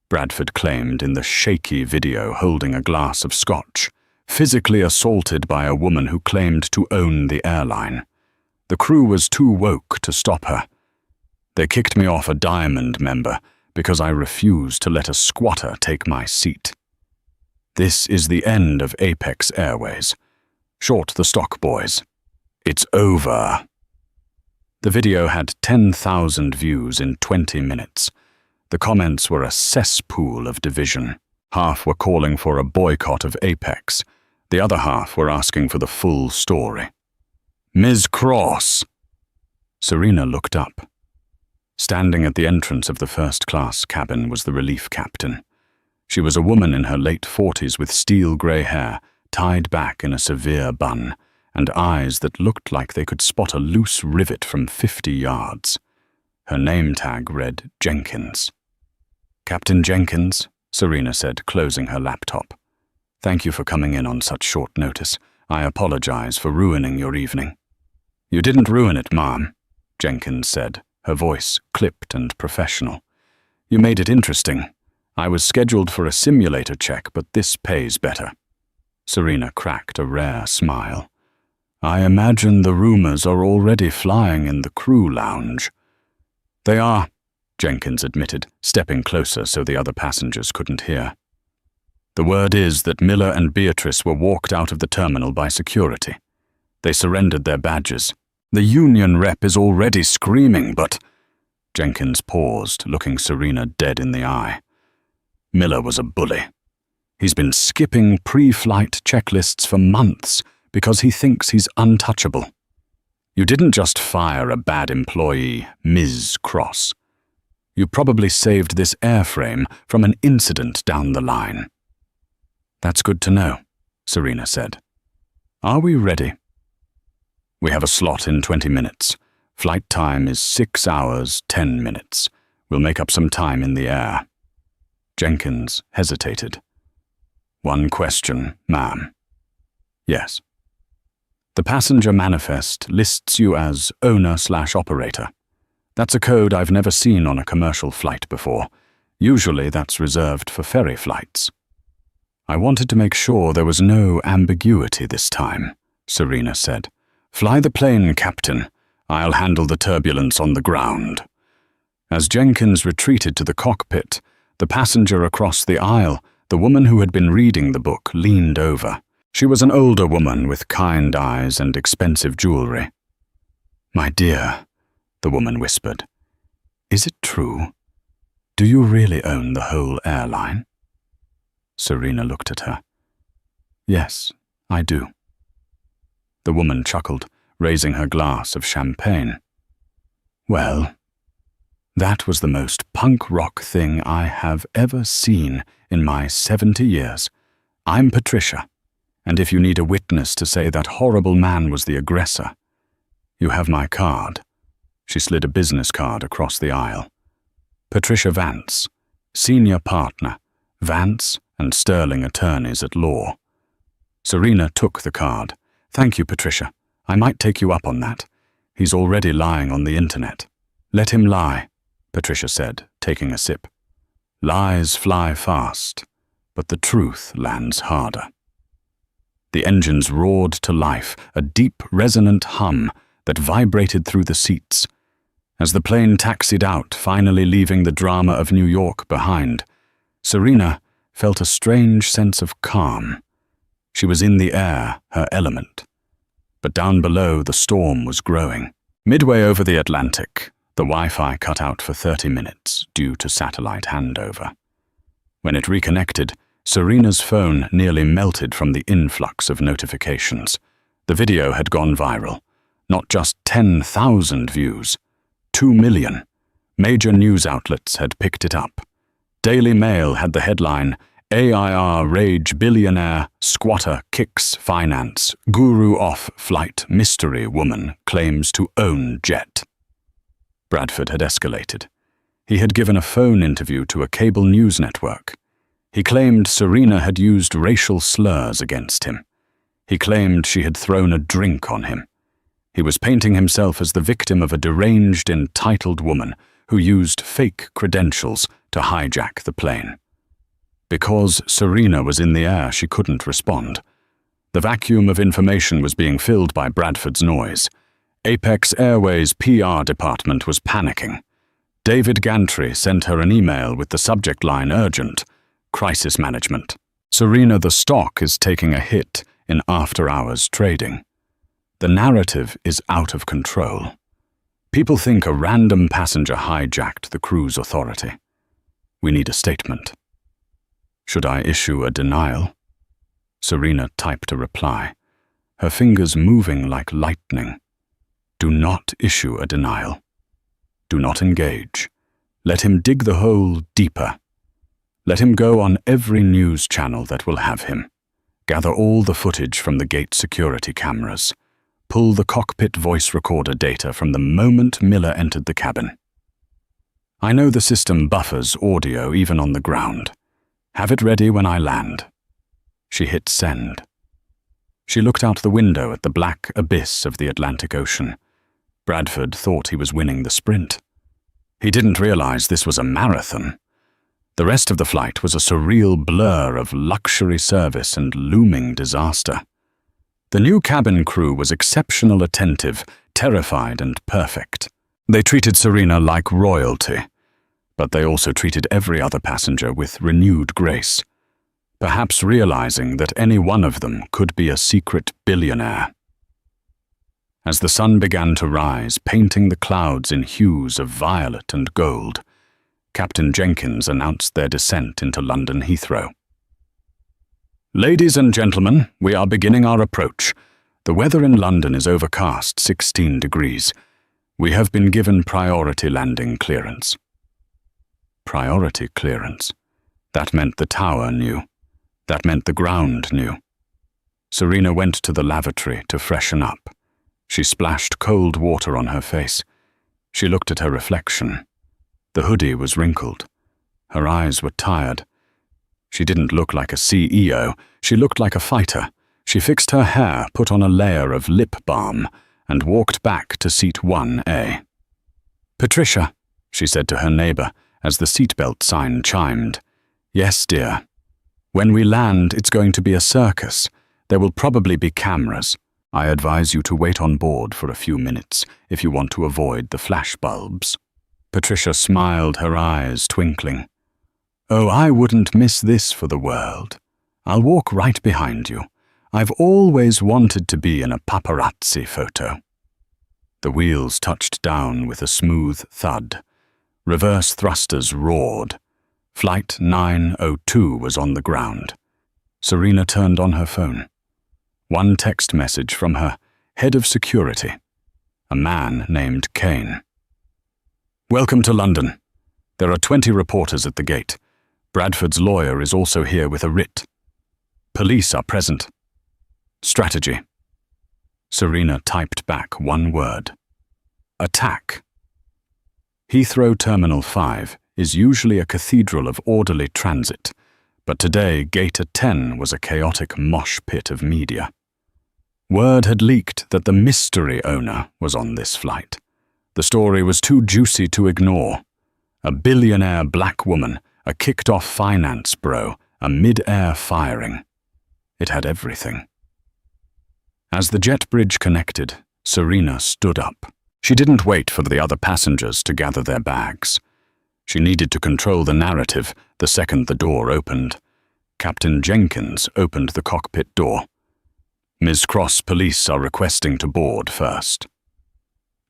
Bradford claimed in the shaky video holding a glass of scotch, physically assaulted by a woman who claimed to own the airline. The crew was too woke to stop her. They kicked me off a Diamond member because I refused to let a squatter take my seat. This is the end of Apex Airways. Short the stock, boys. It's over. The video had 10,000 views in 20 minutes. The comments were a cesspool of division. Half were calling for a boycott of Apex. The other half were asking for the full story. "Ms. Cross!" Serena looked up. Standing at the entrance of the first-class cabin was the relief captain. She was a woman in her late 40s with steel-grey hair, tied back in a severe bun, and eyes that looked like they could spot a loose rivet from 50 yards. Her name tag read Jenkins. "Captain Jenkins," Serena said, closing her laptop. "Thank you for coming in on such short notice. I apologize for ruining your evening." "You didn't ruin it, ma'am," Jenkins said, her voice clipped and professional. "You made it interesting. I was scheduled for a simulator check, but this pays better." Serena cracked a rare smile. "I imagine the rumors are already flying in the crew lounge." "They are," Jenkins admitted, stepping closer so the other passengers couldn't hear. "The word is that Miller and Beatrice were walked out of the terminal by security. They surrendered their badges. The union rep is already screaming, but—" Jenkins paused, looking Serena dead in the eye. "Miller was a bully. He's been skipping pre-flight checklists for months because he thinks he's untouchable. You didn't just fire a bad employee, Ms. Cross. You probably saved this airframe from an incident down the line." "That's good to know," Serena said. "Are we ready?" "We have a slot in 20 minutes. Flight time is 6 hours, 10 minutes. We'll make up some time in the air." Jenkins hesitated. "One question, ma'am." "Yes." "The passenger manifest lists you as owner/operator. That's a code I've never seen on a commercial flight before. Usually that's reserved for ferry flights." "I wanted to make sure there was no ambiguity this time," Serena said. "Fly the plane, Captain. I'll handle the turbulence on the ground." As Jenkins retreated to the cockpit, the passenger across the aisle, the woman who had been reading the book, leaned over. She was an older woman with kind eyes and expensive jewelry. "My dear," the woman whispered, "is it true? Do you really own the whole airline?" Serena looked at her. "Yes, I do." The woman chuckled, raising her glass of champagne. "Well, that was the most punk rock thing I have ever seen in my 70 years. I'm Patricia, and if you need a witness to say that horrible man was the aggressor, you have my card." She slid a business card across the aisle. "Patricia Vance, senior partner, Vance and Sterling attorneys at law." Serena took the card. "Thank you, Patricia. I might take you up on that. He's already lying on the internet. Let him lie, Patricia said, taking a sip. Lies fly fast, but the truth lands harder. The engines roared to life, a deep, resonant hum that vibrated through the seats. As the plane taxied out, finally leaving the drama of New York behind, Serena felt a strange sense of calm. She was in the air, her element. But down below, the storm was growing. Midway over the Atlantic, the Wi-Fi cut out for 30 minutes due to satellite handover. When it reconnected, Serena's phone nearly melted from the influx of notifications. The video had gone viral. Not just 10,000 views, 2 million. Major news outlets had picked it up. Daily Mail had the headline, AIR Rage Billionaire, Squatter Kicks Finance, Guru Off Flight Mystery Woman Claims to Own Jet. Bradford had escalated. He had given a phone interview to a cable news network. He claimed Serena had used racial slurs against him. He claimed she had thrown a drink on him. He was painting himself as the victim of a deranged, entitled woman who used fake credentials to hijack the plane. Because Serena was in the air, she couldn't respond. The vacuum of information was being filled by Bradford's noise. Apex Airways' PR department was panicking. David Gantry sent her an email with the subject line urgent, crisis management. Serena, the stock is taking a hit in after-hours trading. The narrative is out of control. People think a random passenger hijacked the cruise authority. We need a statement. Should I issue a denial? Serena typed a reply, her fingers moving like lightning. Do not issue a denial. Do not engage. Let him dig the hole deeper. Let him go on every news channel that will have him. Gather all the footage from the gate security cameras. Pull the cockpit voice recorder data from the moment Miller entered the cabin. I know the system buffers audio even on the ground. Have it ready when I land. She hit send. She looked out the window at the black abyss of the Atlantic Ocean. Bradford thought he was winning the sprint. He didn't realize this was a marathon. The rest of the flight was a surreal blur of luxury service and looming disaster. The new cabin crew was exceptional, attentive, terrified, and perfect. They treated Serena like royalty, but they also treated every other passenger with renewed grace, perhaps realizing that any one of them could be a secret billionaire. As the sun began to rise, painting the clouds in hues of violet and gold, Captain Jenkins announced their descent into London Heathrow. Ladies and gentlemen, we are beginning our approach. The weather in London is overcast, 16 degrees. We have been given priority landing clearance. Priority clearance. That meant the tower knew. That meant the ground knew. Serena went to the lavatory to freshen up. She splashed cold water on her face. She looked at her reflection. The hoodie was wrinkled. Her eyes were tired. She didn't look like a CEO. She looked like a fighter. She fixed her hair, put on a layer of lip balm, and walked back to seat 1A. Patricia, she said to her neighbor as the seatbelt sign chimed. Yes, dear. When we land, it's going to be a circus. There will probably be cameras. I advise you to wait on board for a few minutes if you want to avoid the flashbulbs. Patricia smiled, her eyes twinkling. Oh, I wouldn't miss this for the world. I'll walk right behind you. I've always wanted to be in a paparazzi photo. The wheels touched down with a smooth thud. Reverse thrusters roared. Flight 902 was on the ground. Serena turned on her phone. One text message from her head of security, a man named Kane. Welcome to London. There are 20 reporters at the gate. Bradford's lawyer is also here with a writ. Police are present. Strategy. Serena typed back one word. Attack. Heathrow Terminal 5 is usually a cathedral of orderly transit, but today Gate 10 was a chaotic mosh pit of media. Word had leaked that the mystery owner was on this flight. The story was too juicy to ignore. A billionaire black woman, a kicked-off finance bro, a mid-air firing. It had everything. As the jet bridge connected, Serena stood up. She didn't wait for the other passengers to gather their bags. She needed to control the narrative the second the door opened. Captain Jenkins opened the cockpit door. Ms. Cross police are requesting to board first.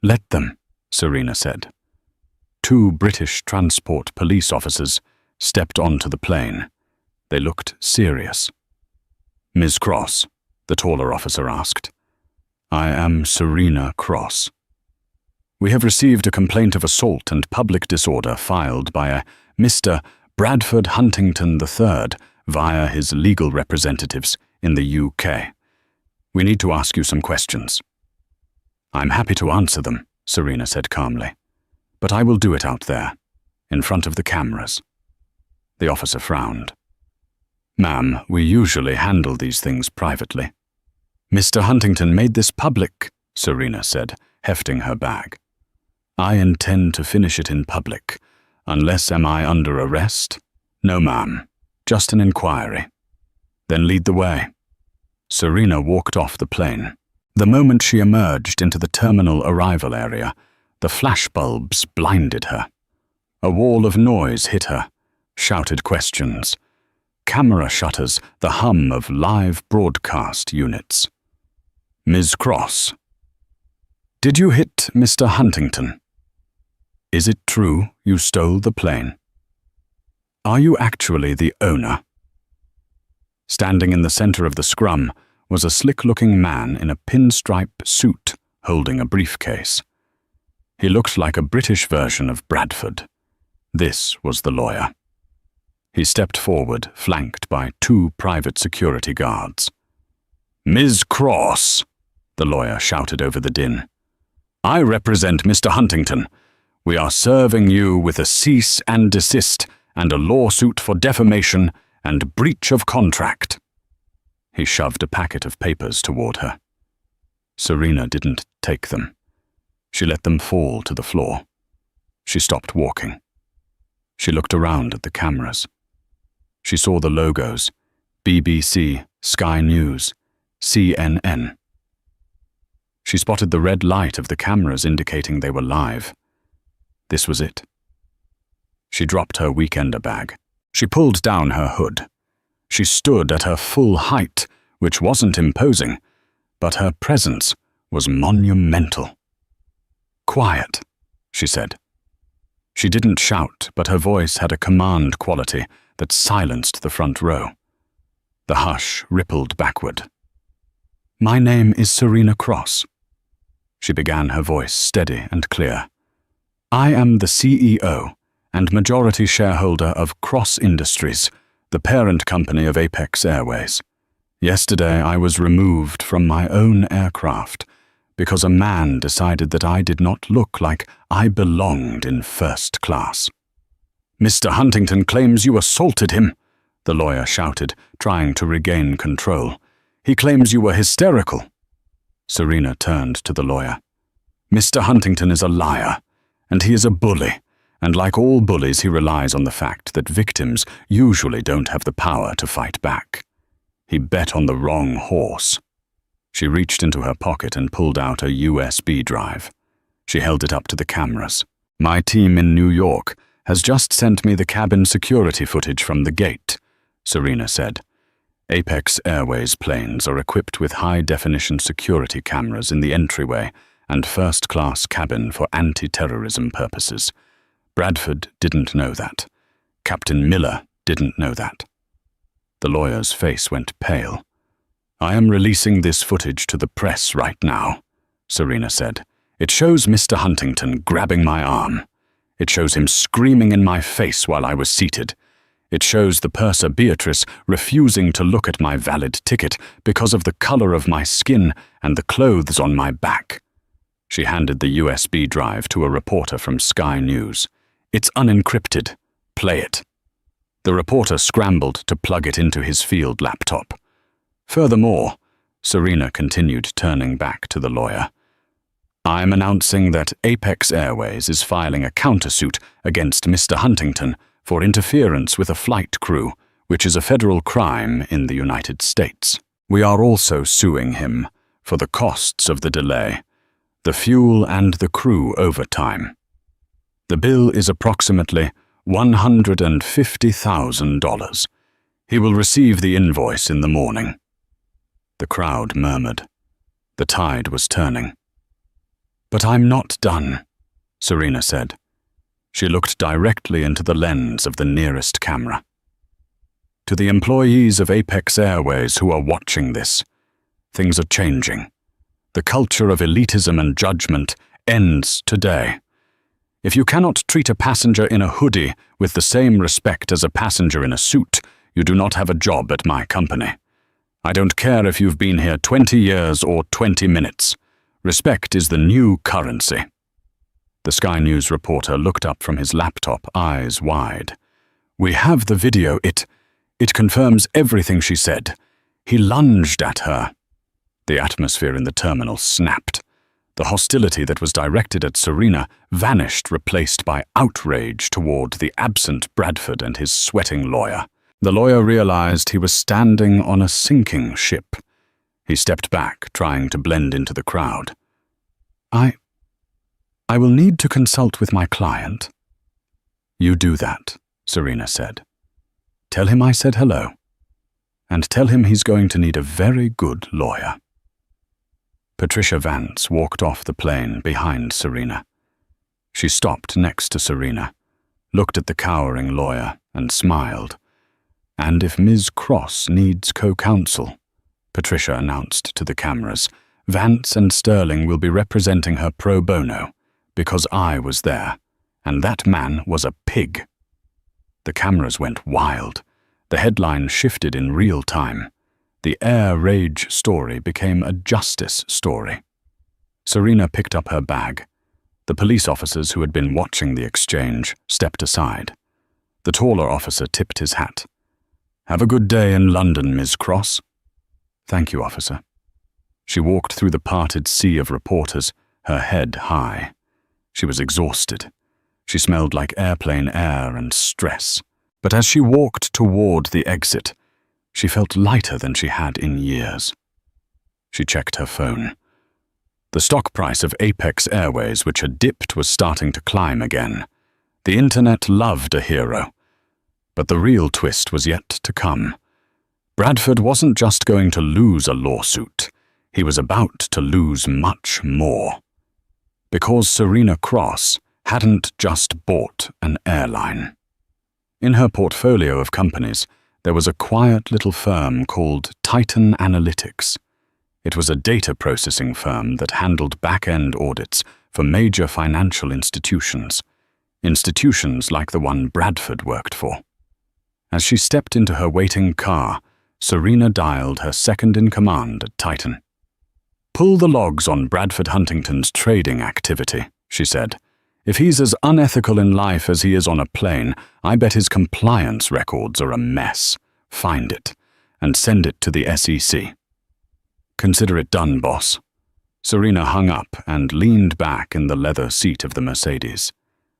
Let them, Serena said. 2 British transport police officers stepped onto the plane. They looked serious. Ms. Cross, the taller officer asked. I am Serena Cross. We have received a complaint of assault and public disorder filed by a Mr. Bradford Huntington III via his legal representatives in the UK. We need to ask you some questions. I'm happy to answer them, Serena said calmly. But I will do it out there, in front of the cameras. The officer frowned. Ma'am, we usually handle these things privately. Mr. Huntington made this public, Serena said, hefting her bag. I intend to finish it in public. Unless am I under arrest? No, ma'am. Just an inquiry. Then lead the way. Serena walked off the plane. The moment she emerged into the terminal arrival area, the flashbulbs blinded her. A wall of noise hit her, shouted questions. Camera shutters, the hum of live broadcast units. Ms. Cross. Did you hit Mr. Huntington? Is it true you stole the plane? Are you actually the owner? Standing in the center of the scrum was a slick-looking man in a pinstripe suit holding a briefcase. He looked like a British version of Bradford. This was the lawyer. He stepped forward, flanked by 2 private security guards. Ms. Cross, the lawyer shouted over the din. I represent Mr. Huntington. We are serving you with a cease and desist and a lawsuit for defamation and breach of contract. He shoved a packet of papers toward her. Serena didn't take them. She let them fall to the floor. She stopped walking. She looked around at the cameras. She saw the logos: BBC, Sky News, CNN. She spotted the red light of the cameras indicating they were live. This was it. She dropped her weekender bag. She pulled down her hood. She stood at her full height, which wasn't imposing, but her presence was monumental. Quiet, she said. She didn't shout, but her voice had a command quality that silenced the front row. The hush rippled backward. My name is Serena Cross. She began, her voice steady and clear. I am the CEO and majority shareholder of Cross Industries, the parent company of Apex Airways. Yesterday I was removed from my own aircraft because a man decided that I did not look like I belonged in first class. Mr. Huntington claims you assaulted him, the lawyer shouted, trying to regain control. He claims you were hysterical. Serena turned to the lawyer. Mr. Huntington is a liar, and he is a bully, and like all bullies he relies on the fact that victims usually don't have the power to fight back. He bet on the wrong horse. She reached into her pocket and pulled out a USB drive. She held it up to the cameras. My team in New York has just sent me the cabin security footage from the gate, Serena said. Apex Airways planes are equipped with high-definition security cameras in the entryway and first-class cabin for anti-terrorism purposes. Bradford didn't know that. Captain Miller didn't know that. The lawyer's face went pale. I am releasing this footage to the press right now, Serena said. It shows Mr. Huntington grabbing my arm. It shows him screaming in my face while I was seated. It shows the purser Beatrice refusing to look at my valid ticket because of the color of my skin and the clothes on my back. She handed the USB drive to a reporter from Sky News. It's unencrypted. Play it. The reporter scrambled to plug it into his field laptop. Furthermore, Serena continued, turning back to the lawyer. "I'm announcing that Apex Airways is filing a countersuit against Mr. Huntington for interference with a flight crew, which is a federal crime in the United States. We are also suing him for the costs of the delay, the fuel and the crew overtime. The bill is approximately $150,000. He will receive the invoice in the morning." The crowd murmured. The tide was turning. "But I'm not done," Serena said. She looked directly into the lens of the nearest camera. "To the employees of Apex Airways who are watching this, things are changing. The culture of elitism and judgment ends today. If you cannot treat a passenger in a hoodie with the same respect as a passenger in a suit, you do not have a job at my company. I don't care if you've been here 20 years or 20 minutes. Respect is the new currency." The Sky News reporter looked up from his laptop, eyes wide. "We have the video. It confirms everything she said. He lunged at her." The atmosphere in the terminal snapped. The hostility that was directed at Serena vanished, replaced by outrage toward the absent Bradford and his sweating lawyer. The lawyer realized he was standing on a sinking ship. He stepped back, trying to blend into the crowd. I will need to consult with my client." "You do that," Serena said. "Tell him I said hello. And tell him he's going to need a very good lawyer." Patricia Vance walked off the plane behind Serena. She stopped next to Serena, looked at the cowering lawyer, and smiled. "And if Ms. Cross needs co-counsel," Patricia announced to the cameras, "Vance and Sterling will be representing her pro bono, because I was there, and that man was a pig." The cameras went wild. The headline shifted in real time. The air rage story became a justice story. Serena picked up her bag. The police officers who had been watching the exchange stepped aside. The taller officer tipped his hat. "Have a good day in London, Ms. Cross." "Thank you, officer." She walked through the parted sea of reporters, her head high. She was exhausted. She smelled like airplane air and stress. But as she walked toward the exit, she felt lighter than she had in years. She checked her phone. The stock price of Apex Airways, which had dipped, was starting to climb again. The internet loved a hero. But the real twist was yet to come. Bradford wasn't just going to lose a lawsuit. He was about to lose much more. Because Serena Cross hadn't just bought an airline. In her portfolio of companies, there was a quiet little firm called Titan Analytics. It was a data processing firm that handled back-end audits for major financial institutions like the one Bradford worked for. As she stepped into her waiting car, Serena dialed her second-in-command at Titan. "Pull the logs on Bradford Huntington's trading activity," she said. "If he's as unethical in life as he is on a plane, I bet his compliance records are a mess. Find it, and send it to the SEC." "Consider it done, boss." Serena hung up and leaned back in the leather seat of the Mercedes.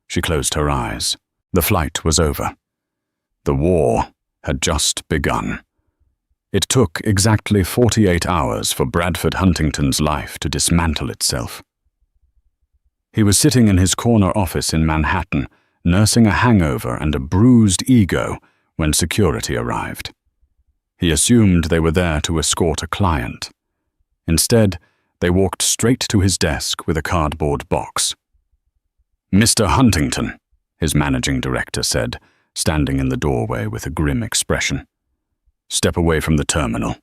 She closed her eyes. The flight was over. The war had just begun. It took exactly 48 hours for Bradford Huntington's life to dismantle itself. He was sitting in his corner office in Manhattan, nursing a hangover and a bruised ego when security arrived. He assumed they were there to escort a client. Instead, they walked straight to his desk with a cardboard box. "Mr. Huntington," his managing director said, standing in the doorway with a grim expression. "Step away from the terminal."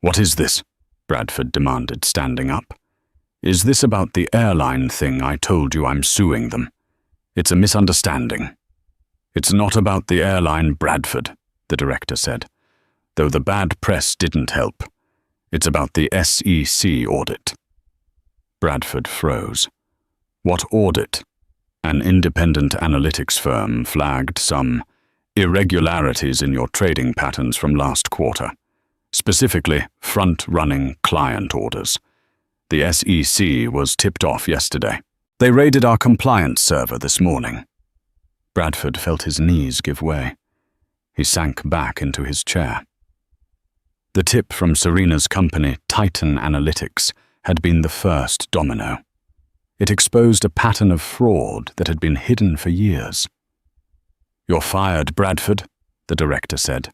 "What is this?" Bradford demanded, standing up. "Is this about the airline thing I told you I'm suing them? It's a misunderstanding." "It's not about the airline, Bradford," the director said, though the bad press didn't help. "It's about the SEC audit." Bradford froze. "What audit?" "An independent analytics firm flagged some irregularities in your trading patterns from last quarter. specifically front-running client orders. The SEC was tipped off yesterday. They raided our compliance server this morning. Bradford felt his knees give way. He sank back into his chair. The tip from Serena's company, Titan Analytics, had been the first domino. It exposed a pattern of fraud that had been hidden for years. "You're fired, Bradford," the director said.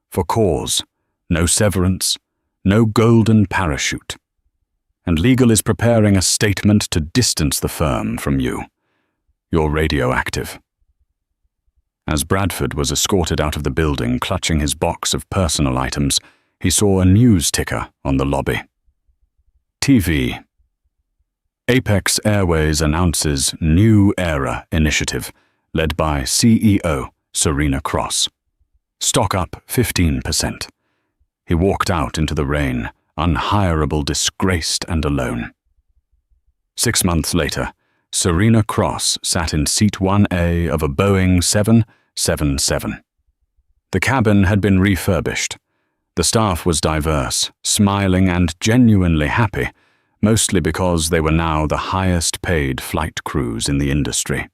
"For cause, no severance, no golden parachute. And legal is preparing a statement to distance the firm from you. You're radioactive." As Bradford was escorted out of the building clutching his box of personal items, he saw a news ticker on the lobby. TV. Apex Airways announces New Era initiative, led by CEO Serena Cross. Stock up 15%. He walked out into the rain, unhirable, disgraced and alone. 6 months later, Serena Cross sat in seat 1A of a Boeing 777. The cabin had been refurbished. The staff was diverse, smiling and genuinely happy, mostly because they were now the highest-paid flight crews in the industry.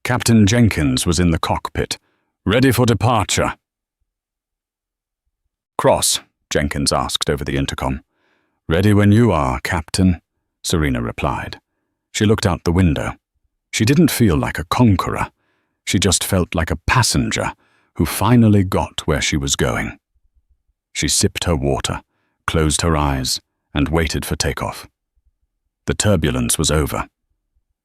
Captain Jenkins was in the cockpit, ready for departure. "Cross," Jenkins asked over the intercom. "Ready when you are, Captain," Serena replied. She looked out the window. She didn't feel like a conqueror. She just felt like a passenger who finally got where she was going. She sipped her water, closed her eyes, and waited for takeoff. The turbulence was over.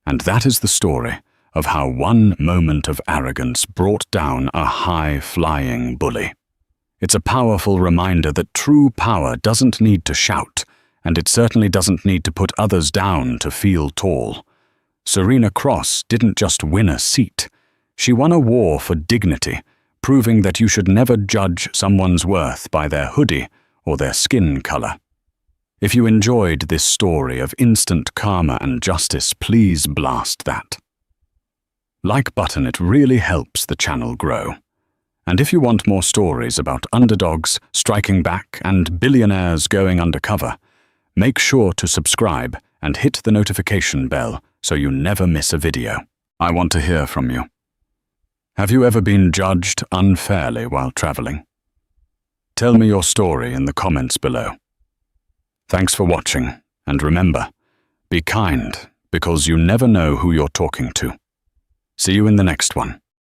And that is the story of how one moment of arrogance brought down a high-flying bully. It's a powerful reminder that true power doesn't need to shout, and it certainly doesn't need to put others down to feel tall. Serena Cross didn't just win a seat. She won a war for dignity, proving that you should never judge someone's worth by their hoodie or their skin color. If you enjoyed this story of instant karma and justice, please blast that like button. It really helps the channel grow. And if you want more stories about underdogs striking back and billionaires going undercover, make sure to subscribe and hit the notification bell so you never miss a video. I want to hear from you. Have you ever been judged unfairly while traveling? Tell me your story in the comments below. Thanks for watching, and remember, be kind, because you never know who you're talking to. See you in the next one.